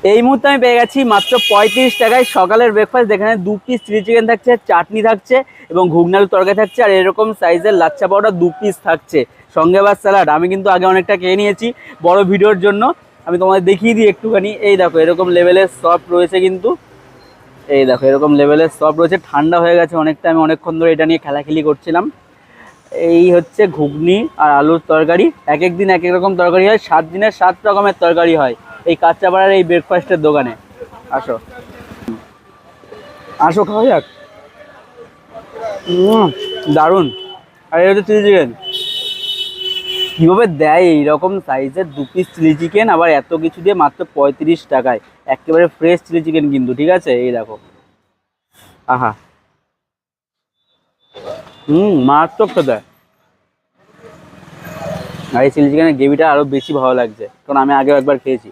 এই মুহূর্তে আমি পেয়ে গেছি মাত্র 35 টাকায় সকালের ব্রেকফাস্ট, যেখানে 2 পিস চিলি চিকেন থাকছে, চাটনি থাকছে এবং ঘুগনি আলুর তরকারি থাকছে, আর এরকম সাইজের লাচ্ছা পাউডার 2 পিস থাকছে, সঙ্গে আবার স্যালাড। আমি কিন্তু আগে অনেকটা খেয়ে নিয়েছি বড় ভিডিওর জন্য, আমি তোমাদের দেখিয়ে দিই একটুখানি। এই দেখো এরকম লেভেলের সফট রয়েছে কিন্তু, এই দেখো এরকম লেভেলের সফট রয়েছে, ঠান্ডা হয়ে গেছে অনেকটা, আমি অনেকক্ষণ ধরে এটা নিয়ে খেলাখেলি করছিলাম। এই হচ্ছে ঘুগনি আর আলুর তরকারি, এক এক দিন এক এক রকম তরকারি হয়, 7 দিনের 7 রকমের তরকারি হয় এই কাঁচরাপাড়ার এই ব্রেকফাস্টের দোকানে। আসো আসো খাওয়া যাক। দারুণ। আর এটা হচ্ছে চিলি চিকেন, কীভাবে দেয় এইরকম সাইজের 2 পিস চিলি চিকেন, আবার এত কিছু দিয়ে মাত্র 35 টাকায়। একেবারে ফ্রেশ চিলি চিকেন কিন্তু, ঠিক আছে? এই দেখো, আহা, মারাত্মক খেতে। আর এই চিলি চিকেনের গ্রেভিটা আরও বেশি ভালো লাগছে, কারণ আমি আগেও একবার খেয়েছি।